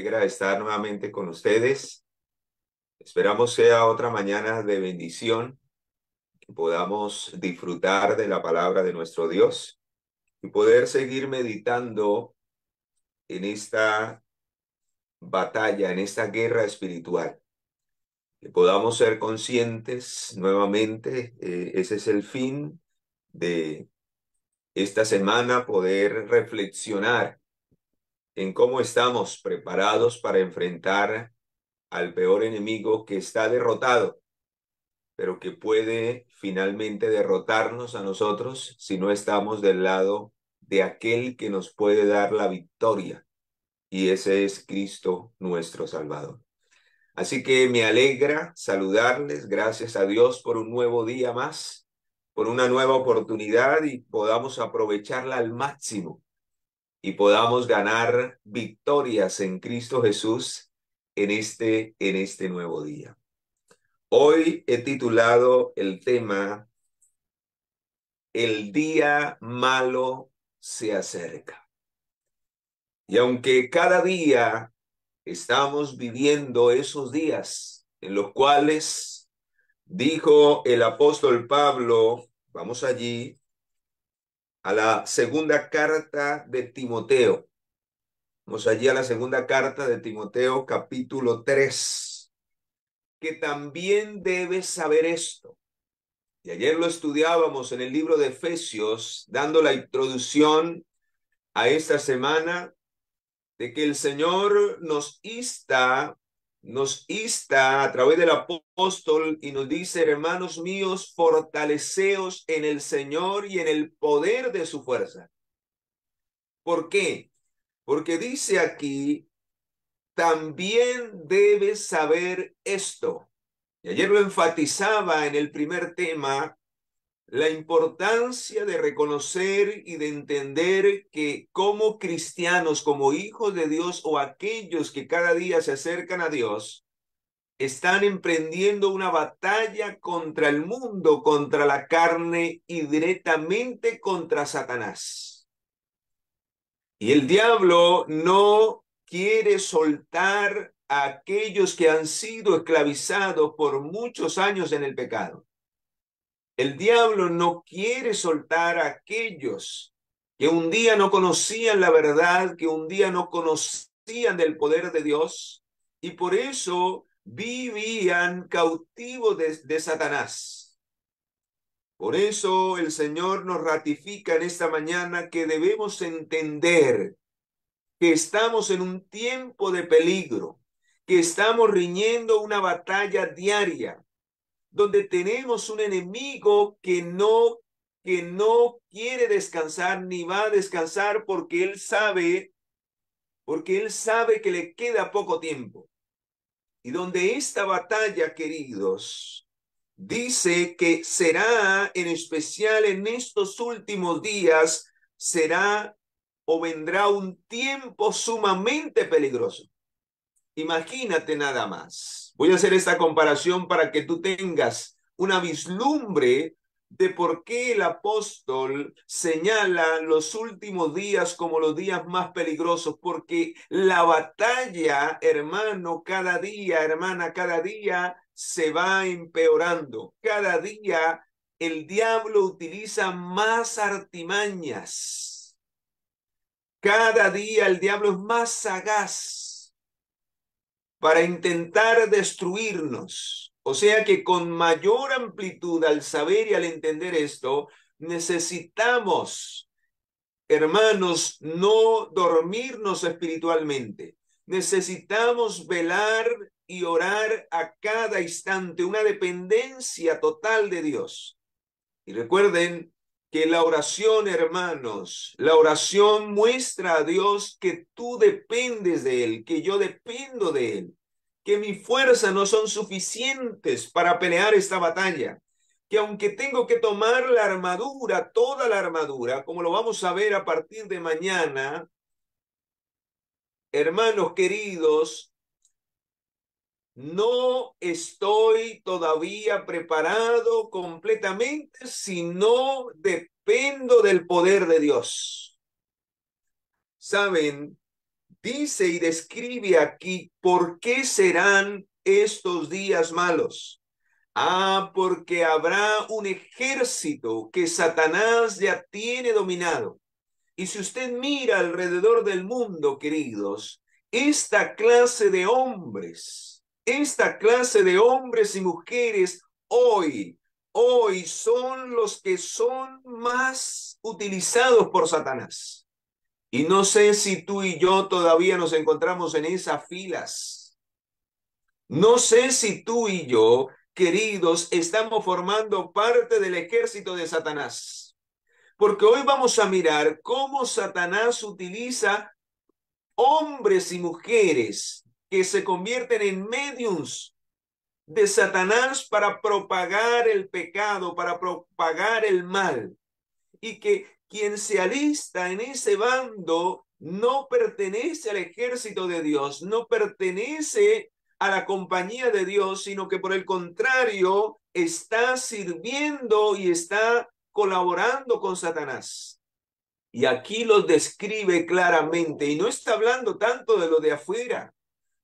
alegra estar nuevamente con ustedes. Esperamos sea otra mañana de bendición, que podamos disfrutar de la palabra de nuestro Dios y poder seguir meditando en esta batalla, en esta guerra espiritual. Que podamos ser conscientes nuevamente, ese es el fin de esta semana, poder reflexionar en cómo estamos preparados para enfrentar al peor enemigo que está derrotado, pero que puede finalmente derrotarnos a nosotros si no estamos del lado de aquel que nos puede dar la victoria, y ese es Cristo nuestro Salvador. Así que me alegra saludarles, gracias a Dios por un nuevo día más, por una nueva oportunidad y podamos aprovecharla al máximo y podamos ganar victorias en Cristo Jesús en este nuevo día. Hoy he titulado el tema El día malo se acerca. Y aunque cada día estamos viviendo esos días en los cuales dijo el apóstol Pablo, vamos allí, a la segunda carta de Timoteo. Vamos allí a la segunda carta de Timoteo, capítulo 3, que también debes saber esto. Y ayer lo estudiábamos en el libro de Efesios, dando la introducción a esta semana de que el Señor nos insta a través del apóstol y nos dice, hermanos míos, fortaleceos en el Señor y en el poder de su fuerza. ¿Por qué? Porque dice aquí, también debes saber esto. Y ayer lo enfatizaba en el primer tema, la importancia de reconocer y de entender que como cristianos, como hijos de Dios o aquellos que cada día se acercan a Dios, están emprendiendo una batalla contra el mundo, contra la carne y directamente contra Satanás. Y el diablo no quiere soltar a aquellos que han sido esclavizados por muchos años en el pecado. El diablo no quiere soltar a aquellos que un día no conocían la verdad, que un día no conocían del poder de Dios y por eso vivían cautivos de Satanás. Por eso el Señor nos ratifica en esta mañana que debemos entender que estamos en un tiempo de peligro, que estamos riñendo una batalla diaria, donde tenemos un enemigo que no quiere descansar ni va a descansar porque él sabe que le queda poco tiempo. Y donde esta batalla, queridos, dice que será en especial en estos últimos días, será o vendrá un tiempo sumamente peligroso. Imagínate nada más. Voy a hacer esta comparación para que tú tengas una vislumbre de por qué el apóstol señala los últimos días como los días más peligrosos, porque la batalla, hermano, cada día, hermana, cada día se va empeorando. Cada día el diablo utiliza más artimañas. Cada día el diablo es más sagaz para intentar destruirnos. O sea que con mayor amplitud al saber y al entender esto, necesitamos, hermanos, no dormirnos espiritualmente. Necesitamos velar y orar a cada instante, una dependencia total de Dios. Y recuerden que la oración, hermanos, la oración muestra a Dios que tú dependes de Él, que yo dependo de Él, que mis fuerzas no son suficientes para pelear esta batalla, que aunque tengo que tomar la armadura, toda la armadura, como lo vamos a ver a partir de mañana, hermanos queridos, no estoy todavía preparado completamente si no dependo del poder de Dios. Saben, dice y describe aquí por qué serán estos días malos. Porque habrá un ejército que Satanás ya tiene dominado. Y si usted mira alrededor del mundo, queridos, esta clase de hombres y mujeres hoy son los que son más utilizados por Satanás. Y no sé si tú y yo todavía nos encontramos en esas filas. No sé si tú y yo, queridos, estamos formando parte del ejército de Satanás. Porque hoy vamos a mirar cómo Satanás utiliza hombres y mujeres que se convierten en mediums de Satanás para propagar el pecado, para propagar el mal. Y que quien se alista en ese bando no pertenece al ejército de Dios, no pertenece a la compañía de Dios, sino que por el contrario está sirviendo y está colaborando con Satanás. Y aquí lo describe claramente y no está hablando tanto de lo de afuera,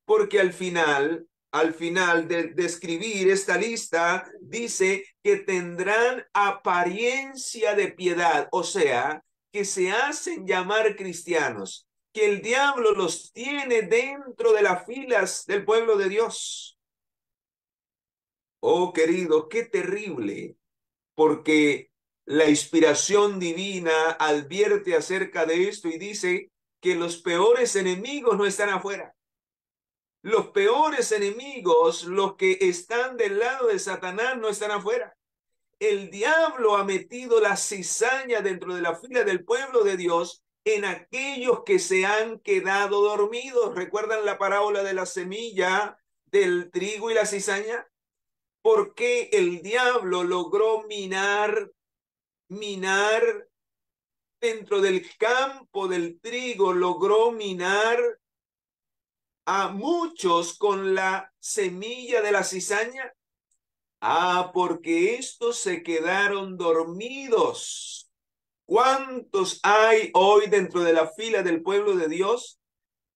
porque al final de describir esta lista, dice que tendrán apariencia de piedad, o sea, que se hacen llamar cristianos, que el diablo los tiene dentro de las filas del pueblo de Dios. Oh, querido, qué terrible, porque la inspiración divina advierte acerca de esto y dice que los peores enemigos no están afuera. Los peores enemigos, los que están del lado de Satanás, no están afuera. El diablo ha metido la cizaña dentro de la fila del pueblo de Dios en aquellos que se han quedado dormidos. ¿Recuerdan la parábola de la semilla, del trigo y la cizaña? ¿Por qué el diablo logró minar dentro del campo del trigo, logró minar a muchos con la semilla de la cizaña? Porque estos se quedaron dormidos. ¿Cuántos hay hoy dentro de la fila del pueblo de Dios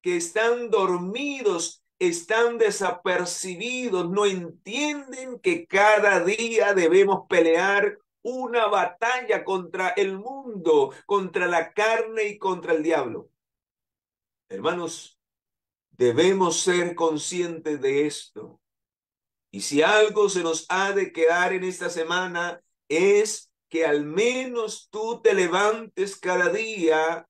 que están dormidos, están desapercibidos, no entienden que cada día debemos pelear una batalla contra el mundo, contra la carne y contra el diablo? Hermanos, debemos ser conscientes de esto. Y si algo se nos ha de quedar en esta semana es que al menos tú te levantes cada día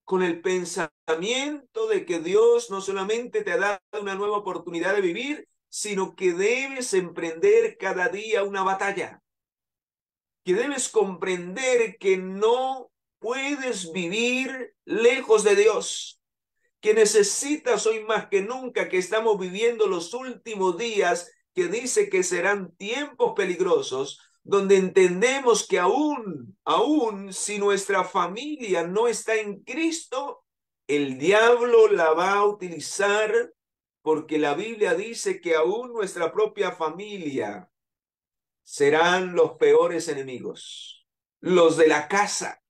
con el pensamiento de que Dios no solamente te ha dado una nueva oportunidad de vivir, sino que debes emprender cada día una batalla, que debes comprender que no puedes vivir lejos de Dios, que necesitas hoy más que nunca, que estamos viviendo los últimos días, que dice que serán tiempos peligrosos, donde entendemos que aún si nuestra familia no está en Cristo, el diablo la va a utilizar, porque la Biblia dice que aún nuestra propia familia serán los peores enemigos, los de la casa.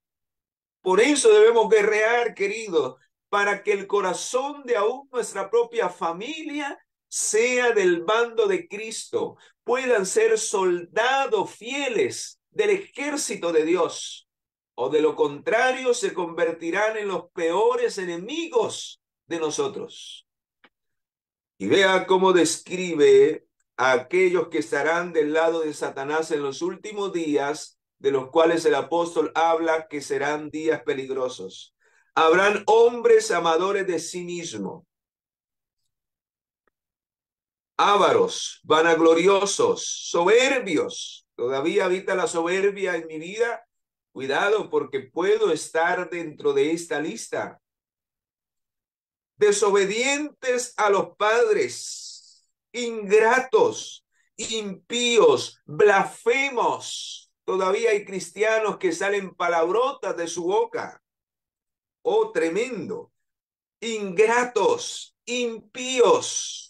Por eso debemos guerrear, queridos, para que el corazón de aún nuestra propia familia sea del bando de Cristo, puedan ser soldados fieles del ejército de Dios, o de lo contrario se convertirán en los peores enemigos de nosotros. Y vea cómo describe a aquellos que estarán del lado de Satanás en los últimos días, de los cuales el apóstol habla que serán días peligrosos. Habrán hombres amadores de sí mismo, ávaros, vanagloriosos, soberbios. ¿Todavía habita la soberbia en mi vida? Cuidado, porque puedo estar dentro de esta lista. Desobedientes a los padres, ingratos, impíos, blasfemos. Todavía hay cristianos que salen palabrotas de su boca. Oh, tremendo. Ingratos, impíos,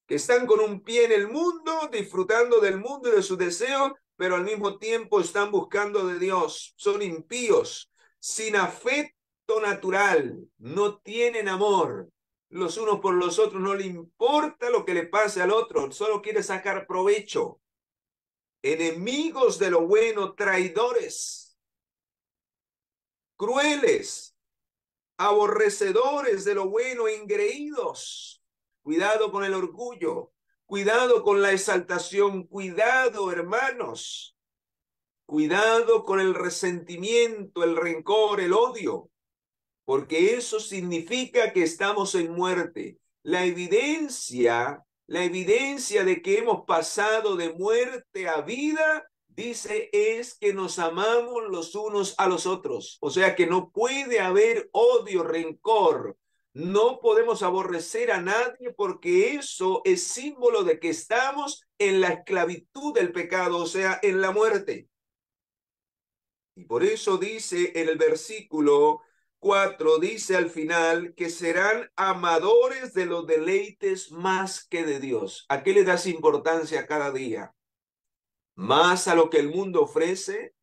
que están con un pie en el mundo, disfrutando del mundo y de sus deseos, pero al mismo tiempo están buscando de Dios. Son impíos, sin afecto natural, no tienen amor. los unos por los otros, no le importa lo que le pase al otro, solo quiere sacar provecho. Enemigos de lo bueno, traidores, crueles, aborrecedores de lo bueno, engreídos. Cuidado con el orgullo, cuidado con la exaltación, cuidado, hermanos, cuidado con el resentimiento, el rencor, el odio, porque eso significa que estamos en muerte. La evidencia de que hemos pasado de muerte a vida, dice, es que nos amamos los unos a los otros. O sea que no puede haber odio, rencor. No podemos aborrecer a nadie porque eso es símbolo de que estamos en la esclavitud del pecado, o sea, en la muerte. Y por eso dice en el versículo 4, dice al final que serán amadores de los deleites más que de Dios. ¿A qué le das importancia cada día? ¿Más a lo que el mundo ofrece?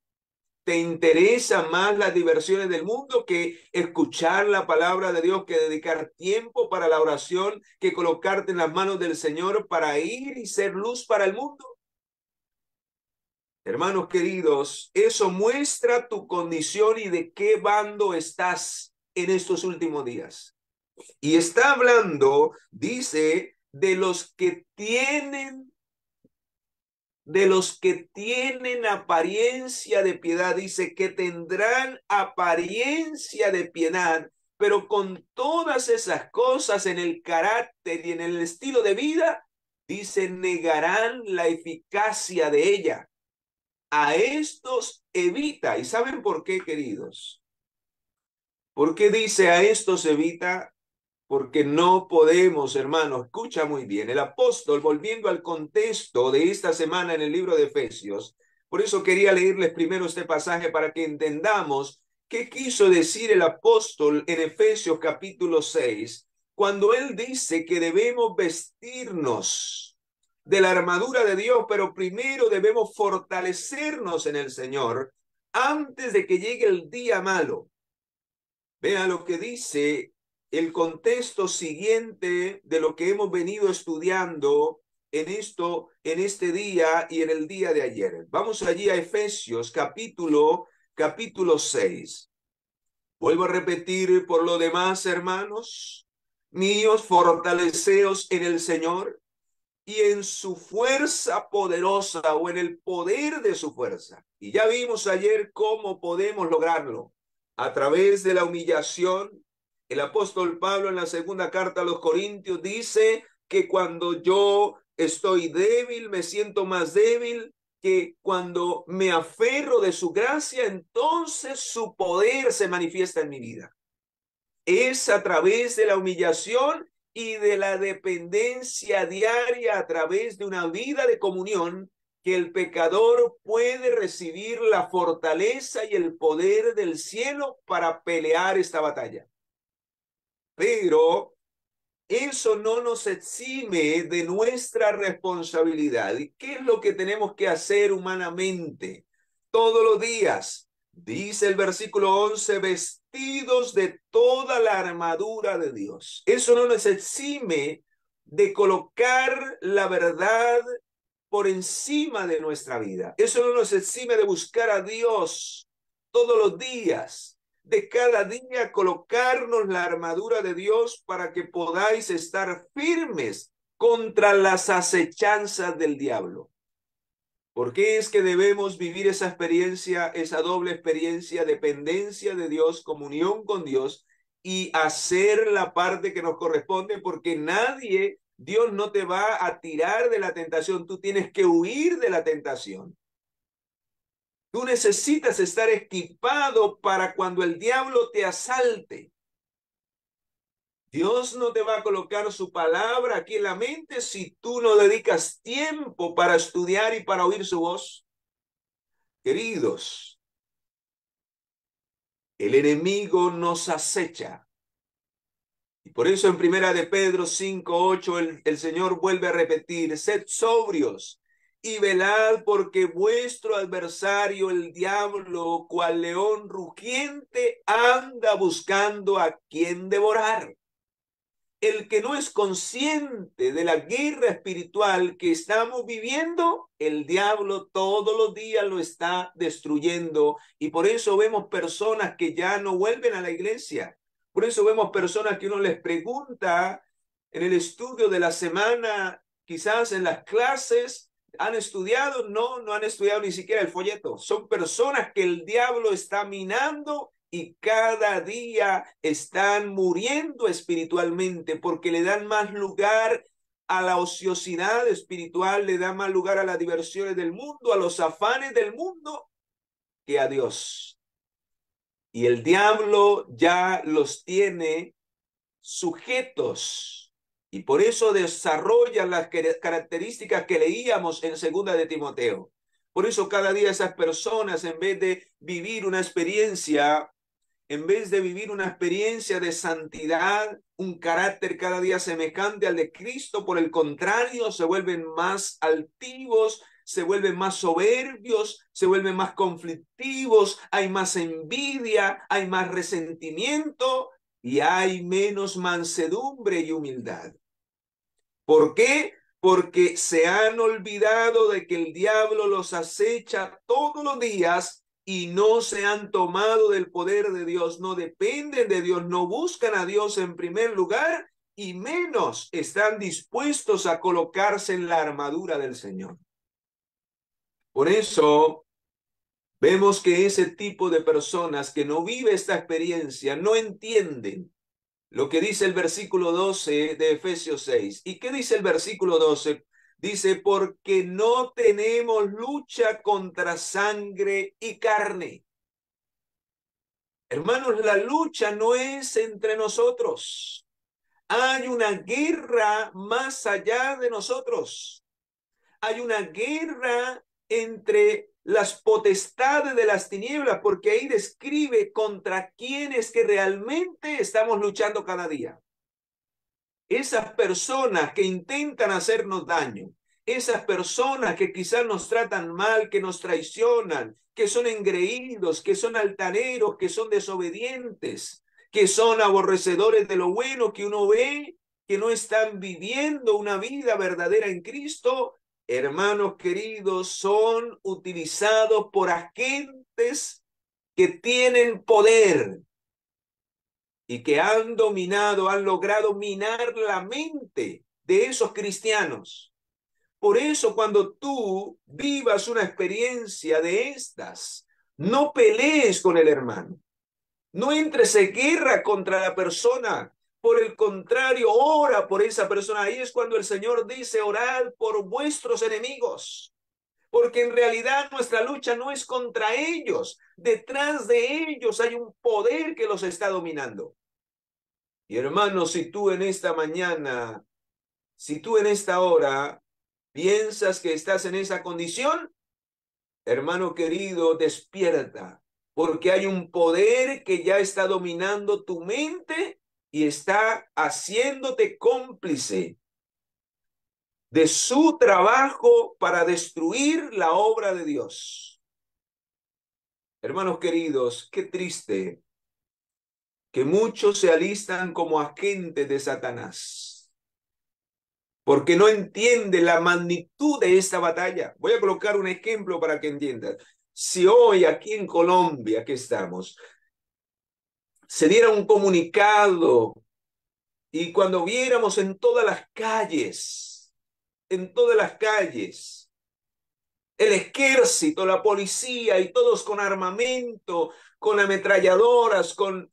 ¿Te interesa más las diversiones del mundo que escuchar la palabra de Dios, que dedicar tiempo para la oración, que colocarte en las manos del Señor para ir y ser luz para el mundo? Hermanos queridos, eso muestra tu condición y de qué bando estás en estos últimos días. Y está hablando, dice, de los que tienen apariencia de piedad, dice que tendrán apariencia de piedad, pero con todas esas cosas en el carácter y en el estilo de vida, dice, negarán la eficacia de ella. A estos evita. ¿Y saben por qué, queridos? ¿Por qué dice a estos evita? Porque no podemos, hermanos, escucha muy bien, el apóstol, volviendo al contexto de esta semana en el libro de Efesios, por eso quería leerles primero este pasaje para que entendamos qué quiso decir el apóstol en Efesios capítulo 6, cuando él dice que debemos vestirnos de la armadura de Dios, pero primero debemos fortalecernos en el Señor antes de que llegue el día malo. Vea lo que dice el contexto siguiente de lo que hemos venido estudiando en este día y en el día de ayer. Vamos allí a Efesios capítulo 6. Vuelvo a repetir, por lo demás, hermanos míos, fortaleceos en el Señor y en su fuerza poderosa o en el poder de su fuerza. Y ya vimos ayer cómo podemos lograrlo. A través de la humillación. El apóstol Pablo en la segunda carta a los Corintios dice que cuando yo estoy débil, me siento más débil, que cuando me aferro de su gracia, entonces su poder se manifiesta en mi vida. Es a través de la humillación y de la dependencia diaria a través de una vida de comunión que el pecador puede recibir la fortaleza y el poder del cielo para pelear esta batalla. Pero eso no nos exime de nuestra responsabilidad. ¿Y qué es lo que tenemos que hacer humanamente todos los días? Dice el versículo 11, vestidos de toda la armadura de Dios. Eso no nos exime de colocar la verdad por encima de nuestra vida. Eso no nos exime de buscar a Dios todos los días, de cada día colocarnos la armadura de Dios para que podáis estar firmes contra las acechanzas del diablo. ¿Por qué es que debemos vivir esa experiencia, esa doble experiencia, dependencia de Dios, comunión con Dios y hacer la parte que nos corresponde? Porque nadie, Dios no te va a tirar de la tentación, tú tienes que huir de la tentación. Tú necesitas estar equipado para cuando el diablo te asalte. Dios no te va a colocar su palabra aquí en la mente si tú no dedicas tiempo para estudiar y para oír su voz. Queridos, el enemigo nos acecha. Y por eso en primera de Pedro 5:8 el Señor vuelve a repetir, sed sobrios y velad porque vuestro adversario, el diablo, cual león rugiente, anda buscando a quien devorar. el que no es consciente de la guerra espiritual que estamos viviendo, el diablo todos los días lo está destruyendo. Y por eso vemos personas que ya no vuelven a la iglesia. Por eso vemos personas que uno les pregunta en el estudio de la semana, quizás en las clases, ¿han estudiado? No, no han estudiado ni siquiera el folleto. Son personas que el diablo está minando y cada día están muriendo espiritualmente porque le dan más lugar a la ociosidad espiritual, le dan más lugar a las diversiones del mundo, a los afanes del mundo, que a Dios. Y el diablo ya los tiene sujetos y por eso desarrollan las características que leíamos en segunda de Timoteo. Por eso cada día esas personas, en vez de vivir una experiencia de santidad, un carácter cada día semejante al de Cristo, por el contrario, se vuelven más altivos, se vuelven más soberbios, se vuelven más conflictivos, hay más envidia, hay más resentimiento y hay menos mansedumbre y humildad. ¿Por qué? Porque se han olvidado de que el diablo los acecha todos los días y no se han tomado del poder de Dios, no dependen de Dios, no buscan a Dios en primer lugar y menos están dispuestos a colocarse en la armadura del Señor. Por eso vemos que ese tipo de personas que no vive esta experiencia no entienden lo que dice el versículo 12 de Efesios 6. ¿Y qué dice el versículo 12? Dice, porque no tenemos lucha contra sangre y carne. Hermanos, la lucha no es entre nosotros. Hay una guerra más allá de nosotros. Hay una guerra entre las potestades de las tinieblas, porque ahí describe contra quienes que realmente estamos luchando cada día. Esas personas que intentan hacernos daño, esas personas que quizás nos tratan mal, que nos traicionan, que son engreídos, que son altaneros, que son desobedientes, que son aborrecedores de lo bueno, que uno ve que no están viviendo una vida verdadera en Cristo, hermanos queridos, son utilizados por agentes que tienen poder y que han dominado, han logrado minar la mente de esos cristianos. Por eso cuando tú vivas una experiencia de estas, no pelees con el hermano, no entres en guerra contra la persona, por el contrario, ora por esa persona. Ahí es cuando el Señor dice, orad por vuestros enemigos, porque en realidad nuestra lucha no es contra ellos, detrás de ellos hay un poder que los está dominando. Y hermano, si tú en esta mañana, si tú en esta hora piensas que estás en esa condición, hermano querido, despierta, porque hay un poder que ya está dominando tu mente y está haciéndote cómplice de su trabajo para destruir la obra de Dios. Hermanos queridos, qué triste que muchos se alistan como agentes de Satanás, porque no entiende la magnitud de esta batalla. Voy a colocar un ejemplo para que entiendan. Si hoy aquí en Colombia, que estamos, se diera un comunicado y cuando viéramos en todas las calles, el ejército, la policía y todos con armamento, con ametralladoras, con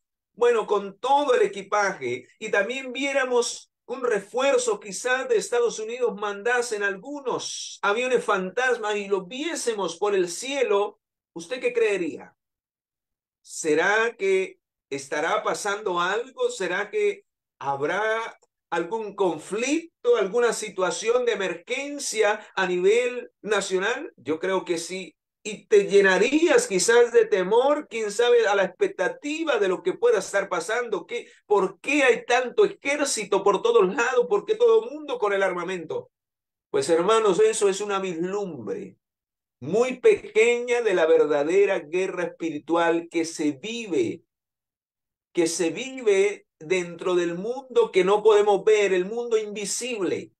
todo el equipaje, y también viéramos un refuerzo quizás de Estados Unidos mandasen algunos aviones fantasmas y los viésemos por el cielo, ¿usted qué creería? ¿Será que estará pasando algo? ¿Será que habrá algún conflicto, alguna situación de emergencia a nivel nacional? Yo creo que sí. Y te llenarías quizás de temor, quién sabe, a la expectativa de lo que pueda estar pasando. ¿Por qué hay tanto ejército por todos lados? ¿Por qué todo el mundo con el armamento? Pues hermanos, eso es una vislumbre muy pequeña de la verdadera guerra espiritual que se vive que se vive dentro del mundo que no podemos ver, el mundo invisible.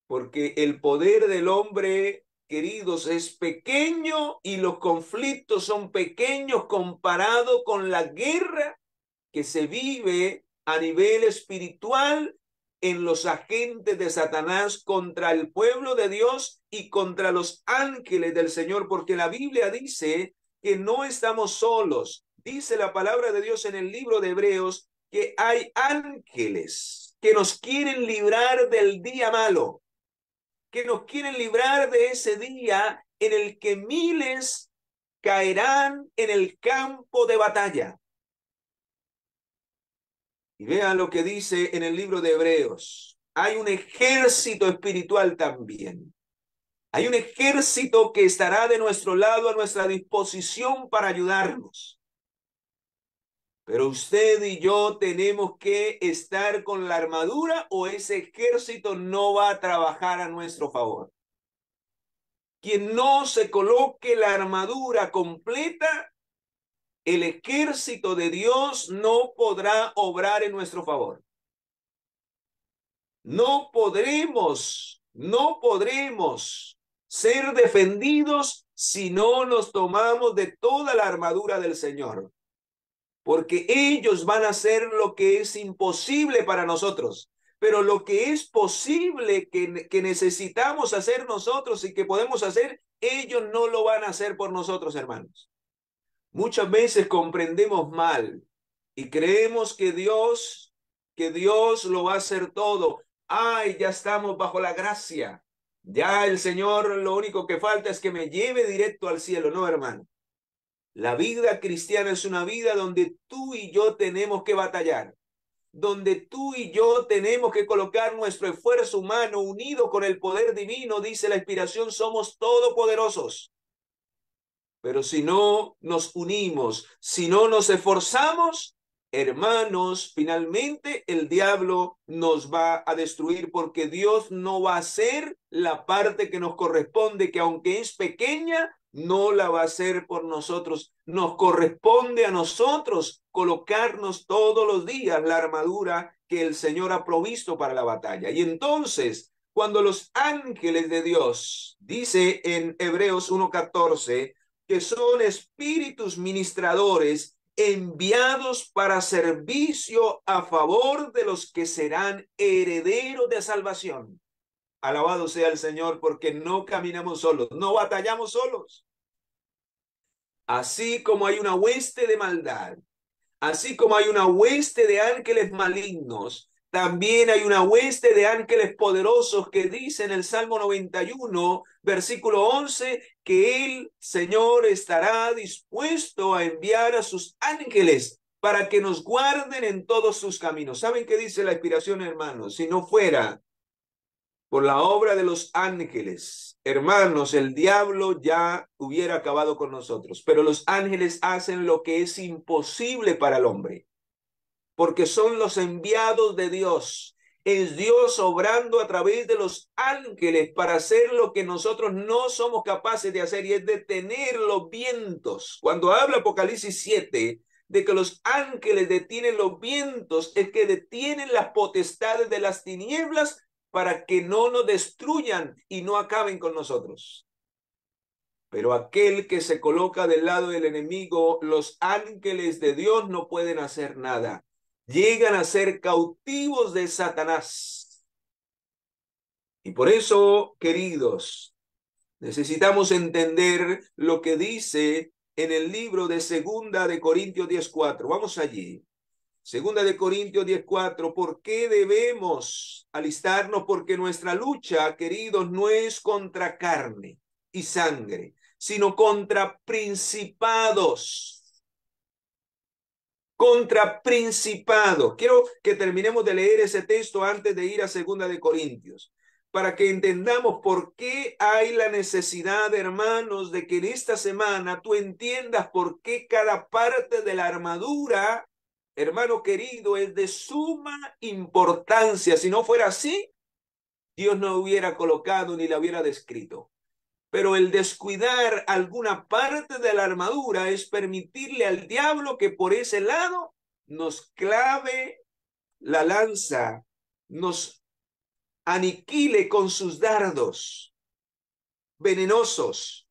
Porque el poder del hombre, queridos, es pequeño y los conflictos son pequeños comparado con la guerra que se vive a nivel espiritual en los agentes de Satanás contra el pueblo de Dios y contra los ángeles del Señor, porque la Biblia dice que no estamos solos. Dice la palabra de Dios en el libro de Hebreos que hay ángeles que nos quieren librar del día malo, que nos quieren librar de ese día en el que miles caerán en el campo de batalla. Y vean lo que dice en el libro de Hebreos. Hay un ejército espiritual también. Hay un ejército que estará de nuestro lado, a nuestra disposición para ayudarnos. Pero usted y yo tenemos que estar con la armadura o ese ejército no va a trabajar a nuestro favor. Quien no se coloque la armadura completa, el ejército de Dios no podrá obrar en nuestro favor. No podremos ser defendidos si no nos tomamos de toda la armadura del Señor. Porque ellos van a hacer lo que es imposible para nosotros. Pero lo que es posible que necesitamos hacer nosotros y que podemos hacer, ellos no lo van a hacer por nosotros, hermanos. Muchas veces comprendemos mal y creemos que Dios lo va a hacer todo. Ay, ya estamos bajo la gracia. Ya el Señor, lo único que falta es que me lleve directo al cielo. No, hermano. La vida cristiana es una vida donde tú y yo tenemos que batallar, donde tú y yo tenemos que colocar nuestro esfuerzo humano unido con el poder divino. Dice la inspiración, somos todopoderosos. Pero si no nos unimos, si no nos esforzamos, hermanos, finalmente el diablo nos va a destruir porque Dios no va a hacer la parte que nos corresponde, que aunque es pequeña, no la va a hacer por nosotros. Nos corresponde a nosotros colocarnos todos los días la armadura que el Señor ha provisto para la batalla. Y entonces, cuando los ángeles de Dios, dice en Hebreos 1:14, que son espíritus ministradores enviados para servicio a favor de los que serán herederos de salvación. Alabado sea el Señor, porque no caminamos solos, no batallamos solos. Así como hay una hueste de maldad, así como hay una hueste de ángeles malignos, también hay una hueste de ángeles poderosos que dice en el Salmo 91, versículo 11, que el Señor estará dispuesto a enviar a sus ángeles para que nos guarden en todos sus caminos. ¿Saben qué dice la inspiración, hermanos? Si no fuera por la obra de los ángeles, hermanos, el diablo ya hubiera acabado con nosotros. Pero los ángeles hacen lo que es imposible para el hombre, porque son los enviados de Dios. Es Dios obrando a través de los ángeles para hacer lo que nosotros no somos capaces de hacer, y es detener los vientos. Cuando habla Apocalipsis 7 de que los ángeles detienen los vientos, es que detienen las potestades de las tinieblas para que no nos destruyan y no acaben con nosotros. Pero aquel que se coloca del lado del enemigo, los ángeles de Dios no pueden hacer nada. Llegan a ser cautivos de Satanás. Y por eso, queridos, necesitamos entender lo que dice en el libro de Segunda de Corintios 10:4. Vamos allí. Segunda de Corintios 10:4, ¿por qué debemos alistarnos? Porque nuestra lucha, queridos, no es contra carne y sangre, sino contra principados. Contra principados. Quiero que terminemos de leer ese texto antes de ir a Segunda de Corintios, para que entendamos por qué hay la necesidad, hermanos, de que en esta semana tú entiendas por qué cada parte de la armadura, hermano querido, es de suma importancia. Si no fuera así, Dios no hubiera colocado ni la hubiera descrito. Pero el descuidar alguna parte de la armadura es permitirle al diablo que por ese lado nos clave la lanza, nos aniquile con sus dardos venenosos.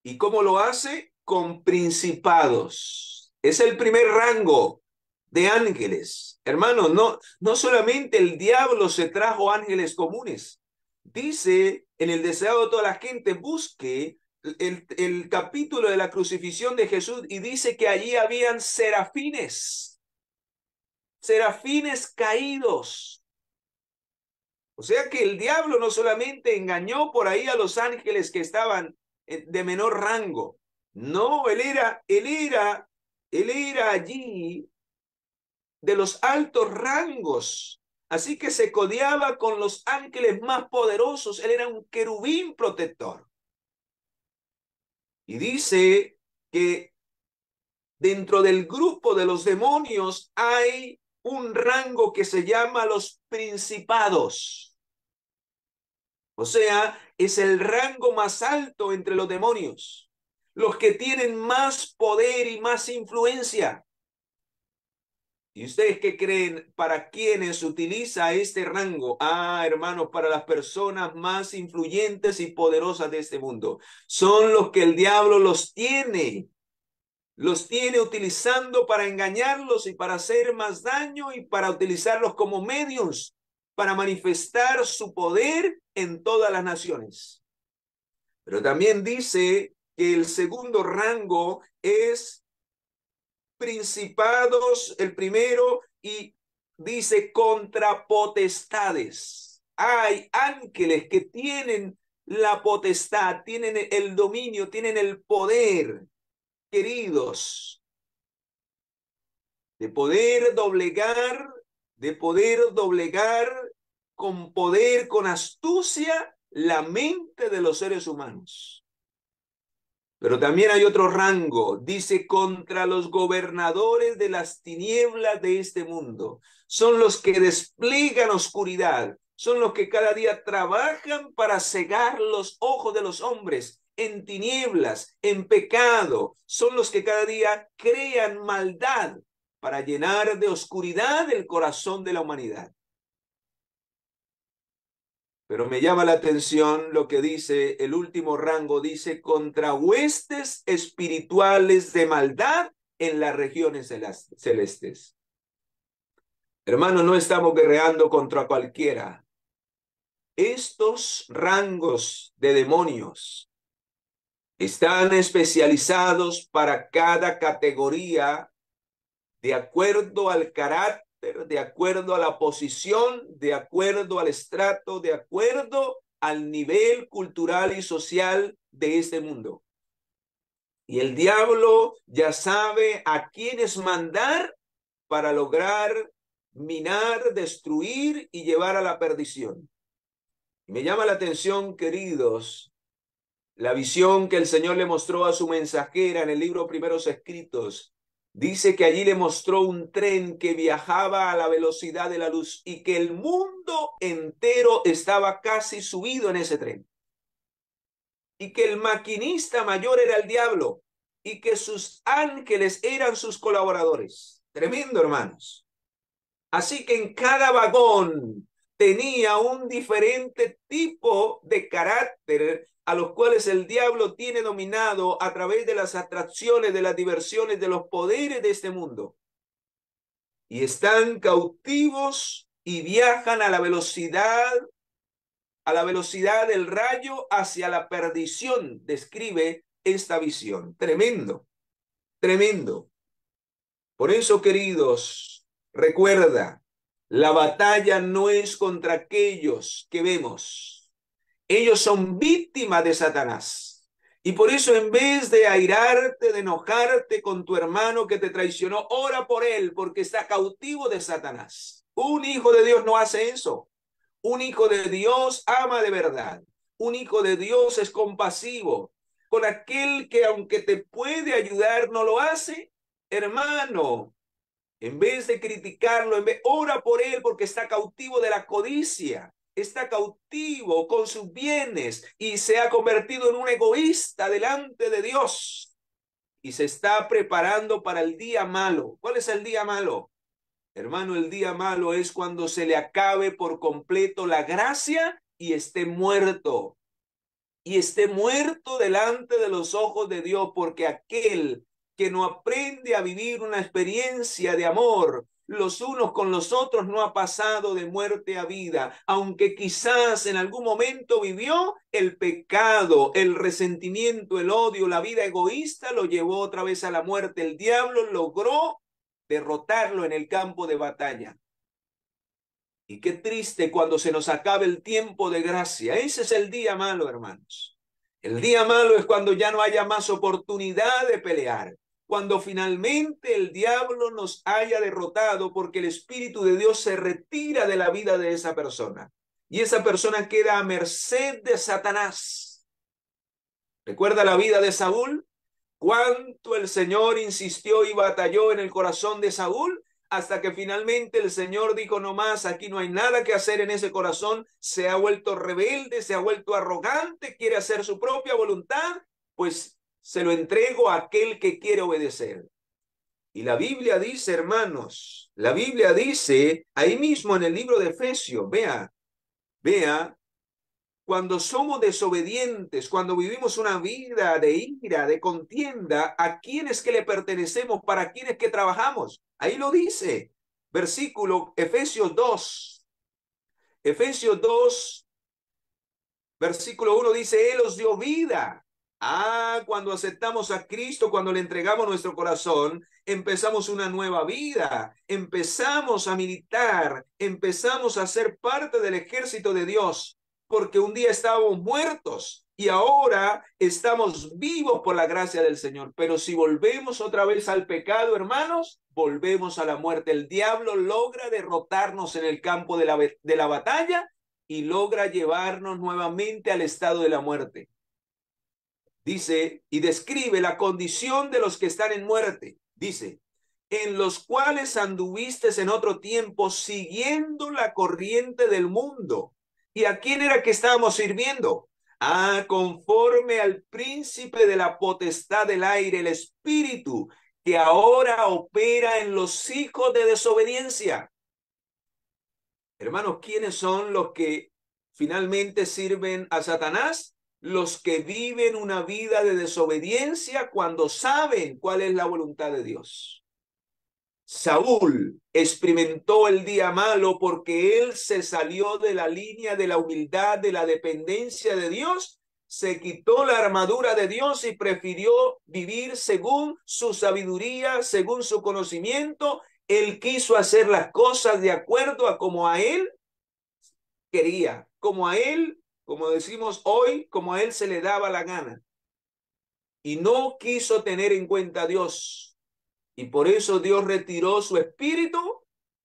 ¿Y cómo lo hace? Con principados. Es el primer rango de ángeles. Hermanos, no solamente el diablo se trajo ángeles comunes. Dice en el deseado de toda la gente, busque el capítulo de la crucifixión de Jesús y dice que allí habían serafines, serafines caídos. O sea que el diablo no solamente engañó por ahí a los ángeles que estaban de menor rango. No, él era allí de los altos rangos. Así que se codeaba con los ángeles más poderosos. Él era un querubín protector. Y dice que dentro del grupo de los demonios hay un rango que se llama los principados. O sea, es el rango más alto entre los demonios, los que tienen más poder y más influencia. ¿Y ustedes qué creen? ¿Para quiénes utiliza este rango? Ah, hermanos, para las personas más influyentes y poderosas de este mundo. Son los que el diablo los tiene utilizando para engañarlos y para hacer más daño y para utilizarlos como medios para manifestar su poder en todas las naciones. Pero también dice que el segundo rango es principados, el primero, y dice contra potestades. Hay ángeles que tienen la potestad, tienen el dominio, tienen el poder, queridos, de poder doblegar con poder, con astucia, la mente de los seres humanos. Pero también hay otro rango, dice, contra los gobernadores de las tinieblas de este mundo. Son los que despliegan oscuridad, son los que cada día trabajan para cegar los ojos de los hombres en tinieblas, en pecado. Son los que cada día crean maldad para llenar de oscuridad el corazón de la humanidad. Pero me llama la atención lo que dice el último rango, dice contra huestes espirituales de maldad en las regiones celestes. Hermanos, no estamos guerreando contra cualquiera. Estos rangos de demonios están especializados para cada categoría de acuerdo al carácter, de acuerdo a la posición, de acuerdo al estrato, de acuerdo al nivel cultural y social de este mundo. Y el diablo ya sabe a quiénes mandar para lograr minar, destruir y llevar a la perdición. Y me llama la atención, queridos, la visión que el Señor le mostró a su mensajera en el libro Primeros Escritos. Dice que allí le mostró un tren que viajaba a la velocidad de la luz y que el mundo entero estaba casi subido en ese tren. Y que el maquinista mayor era el diablo y que sus ángeles eran sus colaboradores. Tremendo, hermanos. Así que en cada vagón tenía un diferente tipo de carácter a los cuales el diablo tiene dominado a través de las atracciones, de las diversiones, de los poderes de este mundo. Y están cautivos y viajan a la velocidad del rayo hacia la perdición, describe esta visión. Tremendo, tremendo. Por eso, queridos, recuerda, la batalla no es contra aquellos que vemos. Ellos son víctimas de Satanás. Y por eso, en vez de airarte, de enojarte con tu hermano que te traicionó, ora por él, porque está cautivo de Satanás. Un hijo de Dios no hace eso. Un hijo de Dios ama de verdad. Un hijo de Dios es compasivo. Con aquel que, aunque te puede ayudar, no lo hace. Hermano, en vez de criticarlo, ora por él porque está cautivo de la codicia. está cautivo con sus bienes y se ha convertido en un egoísta delante de Dios y se está preparando para el día malo. ¿Cuál es el día malo? Hermano, el día malo es cuando se le acabe por completo la gracia y esté muerto. Y esté muerto delante de los ojos de Dios, porque aquel que no aprende a vivir una experiencia de amor los unos con los otros no ha pasado de muerte a vida, aunque quizás en algún momento vivió el pecado, el resentimiento, el odio, la vida egoísta lo llevó otra vez a la muerte. El diablo logró derrotarlo en el campo de batalla. Y qué triste cuando se nos acabe el tiempo de gracia. Ese es el día malo, hermanos. El día malo es cuando ya no haya más oportunidad de pelear. Cuando finalmente el diablo nos haya derrotado porque el Espíritu de Dios se retira de la vida de esa persona. Y esa persona queda a merced de Satanás. ¿Recuerda la vida de Saúl? ¿Cuánto el Señor insistió y batalló en el corazón de Saúl? Hasta que finalmente el Señor dijo: no más, aquí no hay nada que hacer en ese corazón. Se ha vuelto rebelde, se ha vuelto arrogante, quiere hacer su propia voluntad, pues se lo entrego a aquel que quiere obedecer. Y la Biblia dice, hermanos, la Biblia dice ahí mismo en el libro de Efesios, vea, cuando somos desobedientes, cuando vivimos una vida de ira, de contienda, ¿a quiénes que le pertenecemos? ¿Para quiénes que trabajamos? Ahí lo dice, versículo Efesios 2. Efesios 2, versículo 1 dice: Él os dio vida. Cuando aceptamos a Cristo, cuando le entregamos nuestro corazón, empezamos una nueva vida, empezamos a militar, empezamos a ser parte del ejército de Dios, porque un día estábamos muertos y ahora estamos vivos por la gracia del Señor. Pero si volvemos otra vez al pecado, hermanos, volvemos a la muerte. El diablo logra derrotarnos en el campo de la batalla y logra llevarnos nuevamente al estado de la muerte. Dice y describe la condición de los que están en muerte. Dice: en los cuales anduviste en otro tiempo siguiendo la corriente del mundo. ¿Y a quién era que estábamos sirviendo? Conforme al príncipe de la potestad del aire, el espíritu que ahora opera en los hijos de desobediencia. Hermanos, ¿quiénes son los que finalmente sirven a Satanás? Los que viven una vida de desobediencia cuando saben cuál es la voluntad de Dios. Saúl experimentó el día malo porque él se salió de la línea de la humildad, de la dependencia de Dios, se quitó la armadura de Dios y prefirió vivir según su sabiduría, según su conocimiento. Él quiso hacer las cosas de acuerdo a como a él quería, como a él, como decimos hoy, como a él se le daba la gana. Y no quiso tener en cuenta a Dios. Y por eso Dios retiró su espíritu.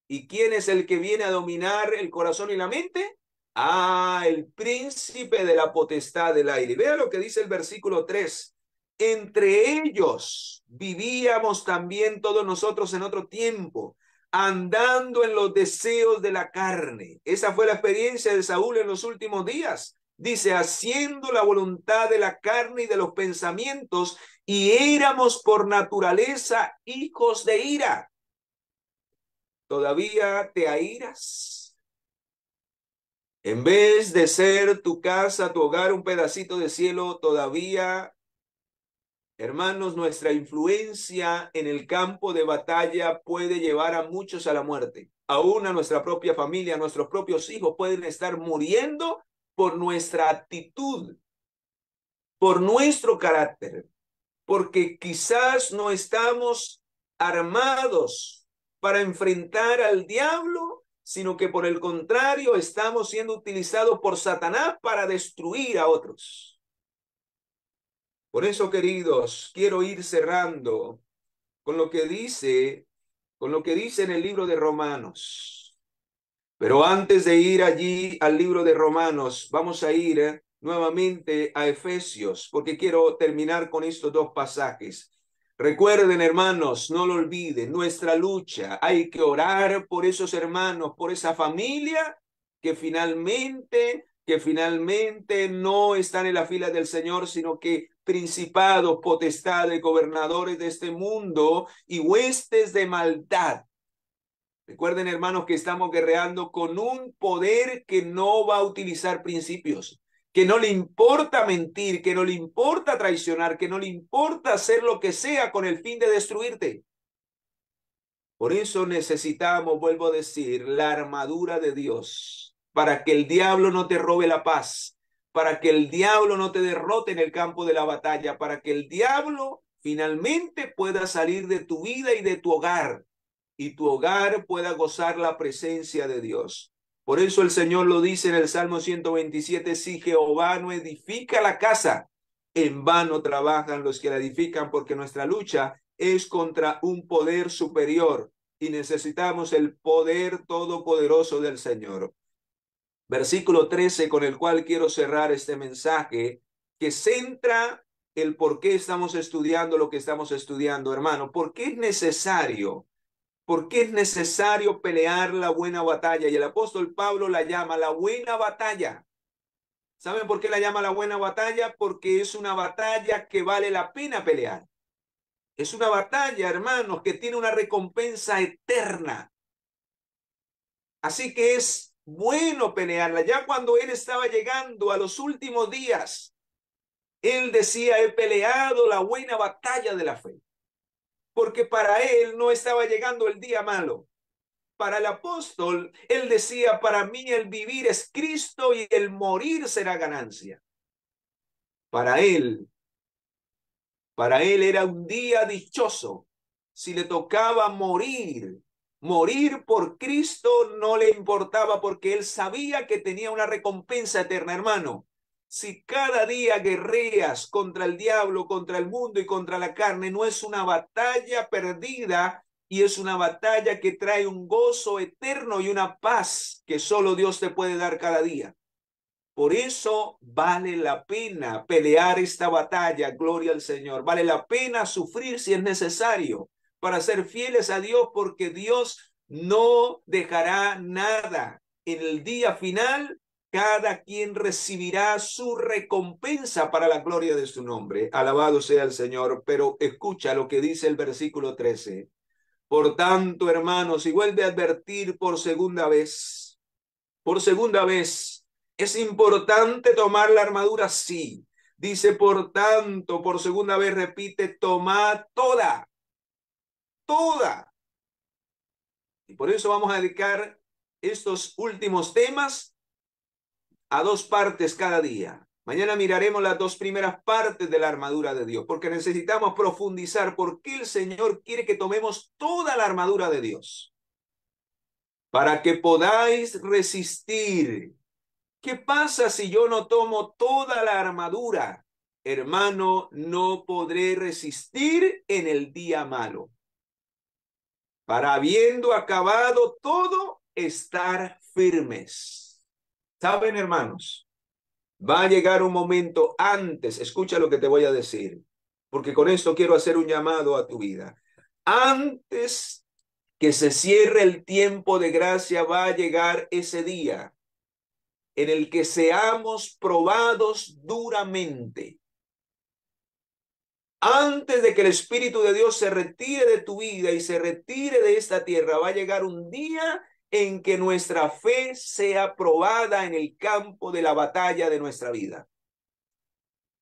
¿Y quién es el que viene a dominar el corazón y la mente? El príncipe de la potestad del aire. Vea lo que dice el versículo 3. Entre ellos vivíamos también todos nosotros en otro tiempo, andando en los deseos de la carne. Esa fue la experiencia de Saúl en los últimos días. Dice: haciendo la voluntad de la carne y de los pensamientos, y éramos por naturaleza hijos de ira. ¿Todavía te airas? En vez de ser tu casa, tu hogar, un pedacito de cielo, todavía, hermanos, nuestra influencia en el campo de batalla puede llevar a muchos a la muerte. Aún a nuestra propia familia, a nuestros propios hijos pueden estar muriendo por nuestra actitud, por nuestro carácter, porque quizás no estamos armados para enfrentar al diablo, sino que por el contrario estamos siendo utilizados por Satanás para destruir a otros. Por eso, queridos, quiero ir cerrando con lo que dice en el libro de Romanos. Pero antes de ir allí al libro de Romanos, vamos a ir nuevamente a Efesios, porque quiero terminar con estos dos pasajes. Recuerden, hermanos, no lo olviden, nuestra lucha, hay que orar por esos hermanos, por esa familia que finalmente no están en la fila del Señor, sino que principados, potestades, gobernadores de este mundo y huestes de maldad. Recuerden, hermanos, que estamos guerreando con un poder que no va a utilizar principios, que no le importa mentir, que no le importa traicionar, que no le importa hacer lo que sea con el fin de destruirte. Por eso necesitamos, vuelvo a decir, la armadura de Dios, para que el diablo no te robe la paz, para que el diablo no te derrote en el campo de la batalla, para que el diablo finalmente pueda salir de tu vida y de tu hogar, y tu hogar pueda gozar la presencia de Dios. Por eso el Señor lo dice en el Salmo 127, si Jehová no edifica la casa, en vano trabajan los que la edifican, porque nuestra lucha es contra un poder superior y necesitamos el poder todopoderoso del Señor. Versículo 13, con el cual quiero cerrar este mensaje, que centra el por qué estamos estudiando lo que estamos estudiando, hermano. ¿Por qué es necesario? ¿Por qué es necesario pelear la buena batalla? Y el apóstol Pablo la llama la buena batalla. ¿Saben por qué la llama la buena batalla? Porque es una batalla que vale la pena pelear. Es una batalla, hermanos, que tiene una recompensa eterna. Así que es bueno pelearla. Ya cuando él estaba llegando a los últimos días, él decía, he peleado la buena batalla de la fe. Porque para él no estaba llegando el día malo. Para el apóstol, él decía, para mí el vivir es Cristo y el morir será ganancia. Para él era un día dichoso. Si le tocaba morir por Cristo no le importaba porque él sabía que tenía una recompensa eterna, hermano. Si cada día guerreas contra el diablo, contra el mundo y contra la carne, no es una batalla perdida y es una batalla que trae un gozo eterno y una paz que solo Dios te puede dar cada día. Por eso vale la pena pelear esta batalla, gloria al Señor. Vale la pena sufrir si es necesario para ser fieles a Dios, porque Dios no dejará nada. En el día final, cada quien recibirá su recompensa para la gloria de su nombre. Alabado sea el Señor. Pero escucha lo que dice el versículo 13. Por tanto, hermanos, y vuelve a advertir por segunda vez, ¿es importante tomar la armadura? Sí. Dice, por tanto, por segunda vez repite, tomad toda. Y por eso vamos a dedicar estos últimos temas a dos partes cada día. Mañana miraremos las dos primeras partes de la armadura de Dios, porque necesitamos profundizar por qué el Señor quiere que tomemos toda la armadura de Dios, para que podáis resistir. ¿Qué pasa si yo no tomo toda la armadura? Hermano, no podré resistir en el día malo. Para habiendo acabado todo, estar firmes. ¿Saben, hermanos? Va a llegar un momento antes, escucha lo que te voy a decir, porque con esto quiero hacer un llamado a tu vida. Antes que se cierre el tiempo de gracia, va a llegar ese día en el que seamos probados duramente. Antes de que el Espíritu de Dios se retire de tu vida y se retire de esta tierra, va a llegar un día en que nuestra fe sea probada en el campo de la batalla de nuestra vida.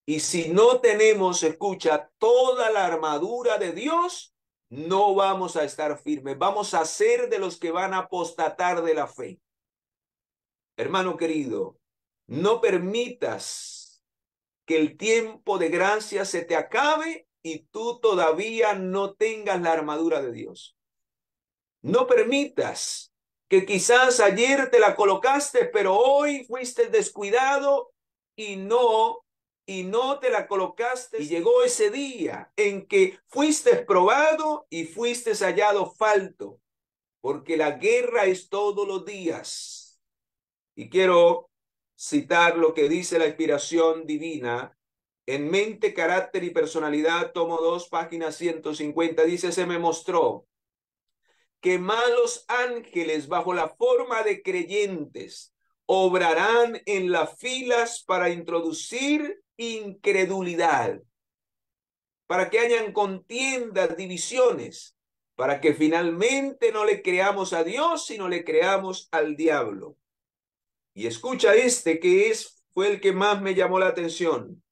Y si no tenemos, escucha, toda la armadura de Dios, no vamos a estar firmes. Vamos a ser de los que van a apostatar de la fe. Hermano querido, no permitas que el tiempo de gracia se te acabe y tú todavía no tengas la armadura de Dios. No permitas que quizás ayer te la colocaste, pero hoy fuiste descuidado y no te la colocaste. Y llegó ese día en que fuiste probado y fuiste hallado falto, porque la guerra es todos los días. Y quiero citar lo que dice la inspiración divina en Mente, Carácter y Personalidad, tomo 2, página 150. Dice, se me mostró que malos ángeles bajo la forma de creyentes obrarán en las filas para introducir incredulidad, para que hayan contiendas, divisiones, para que finalmente no le creamos a Dios, sino le creamos al diablo. Y escucha este que fue el que más me llamó la atención.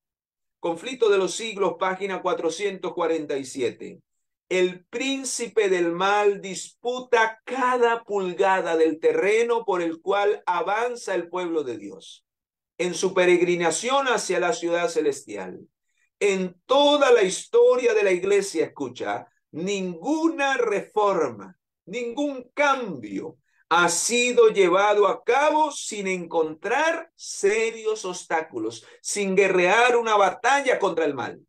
Conflicto de los siglos, página 447. El príncipe del mal disputa cada pulgada del terreno por el cual avanza el pueblo de Dios en su peregrinación hacia la ciudad celestial. En toda la historia de la iglesia, escucha, ninguna reforma, ningún cambio ha sido llevado a cabo sin encontrar serios obstáculos, sin guerrear una batalla contra el mal.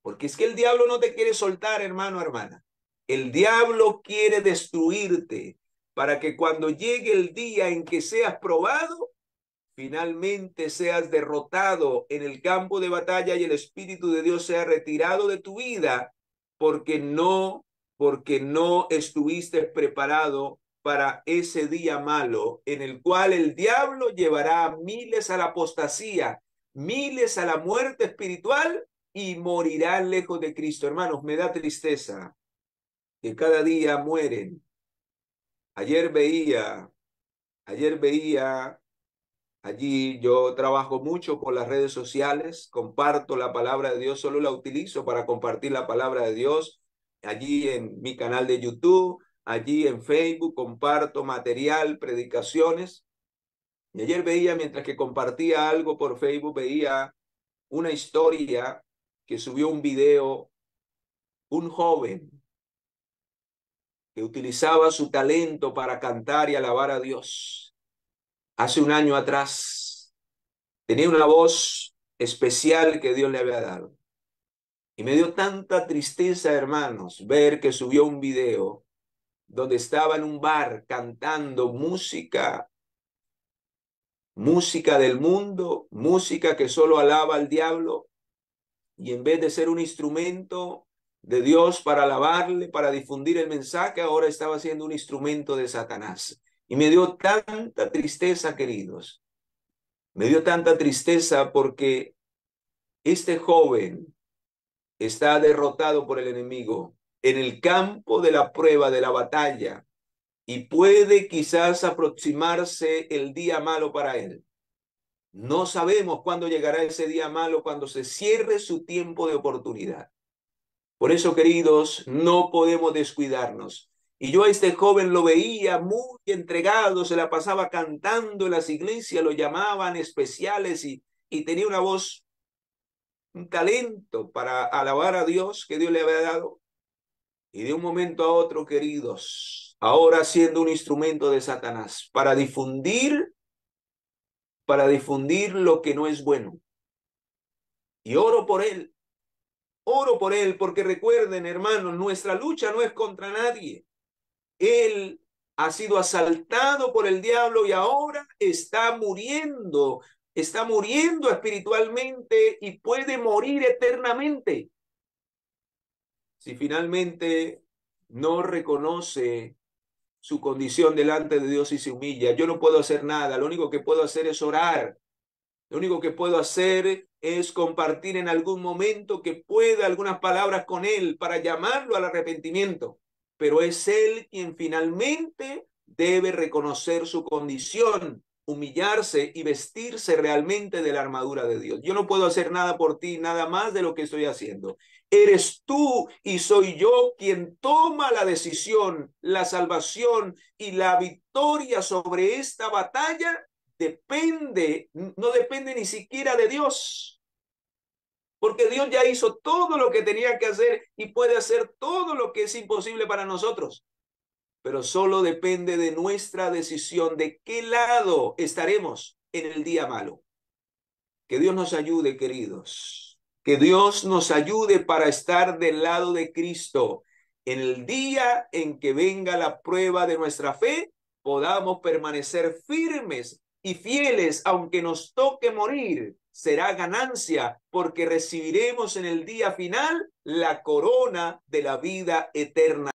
Porque es que el diablo no te quiere soltar, hermano, hermana. El diablo quiere destruirte para que cuando llegue el día en que seas probado, finalmente seas derrotado en el campo de batalla y el Espíritu de Dios sea retirado de tu vida porque no estuviste preparado para ese día malo en el cual el diablo llevará a miles a la apostasía, miles a la muerte espiritual y morirán lejos de Cristo. Hermanos, me da tristeza que cada día mueren. Ayer veía allí, yo trabajo mucho por las redes sociales, comparto la palabra de Dios, solo la utilizo para compartir la palabra de Dios. Allí en mi canal de YouTube, allí en Facebook, comparto material, predicaciones. Y ayer veía, mientras que compartía algo por Facebook, veía una historia que subió un video, un joven que utilizaba su talento para cantar y alabar a Dios. Hace un año atrás, tenía una voz especial que Dios le había dado. Y me dio tanta tristeza, hermanos, ver que subió un video donde estaba en un bar cantando música del mundo, música que solo alaba al diablo, y en vez de ser un instrumento de Dios para alabarle, para difundir el mensaje, ahora estaba siendo un instrumento de Satanás. Y me dio tanta tristeza, queridos. Me dio tanta tristeza porque este joven está derrotado por el enemigo en el campo de la prueba, de la batalla, y puede quizás aproximarse el día malo para él. No sabemos cuándo llegará ese día malo, cuando se cierre su tiempo de oportunidad. Por eso, queridos, no podemos descuidarnos. Y yo a este joven lo veía muy entregado, se la pasaba cantando en las iglesias, lo llamaban especiales y tenía una voz, un talento para alabar a Dios que Dios le había dado. Y de un momento a otro, queridos, ahora siendo un instrumento de Satanás para difundir lo que no es bueno. Y oro por él porque recuerden, hermanos, nuestra lucha no es contra nadie. Él ha sido asaltado por el diablo y ahora está muriendo espiritualmente y puede morir eternamente si finalmente no reconoce su condición delante de Dios y se humilla. Yo no puedo hacer nada, lo único que puedo hacer es orar. Lo único que puedo hacer es compartir en algún momento que pueda algunas palabras con él para llamarlo al arrepentimiento. Pero es él quien finalmente debe reconocer su condición, humillarse y vestirse realmente de la armadura de Dios. Yo no puedo hacer nada por ti, nada más de lo que estoy haciendo. Eres tú y soy yo quien toma la decisión, la salvación y la victoria sobre esta batalla. No depende ni siquiera de Dios, porque Dios ya hizo todo lo que tenía que hacer y puede hacer todo lo que es imposible para nosotros, pero solo depende de nuestra decisión de qué lado estaremos en el día malo. Que Dios nos ayude, queridos, que Dios nos ayude para estar del lado de Cristo. En el día en que venga la prueba de nuestra fe, podamos permanecer firmes y fieles, aunque nos toque morir, será ganancia, porque recibiremos en el día final la corona de la vida eterna.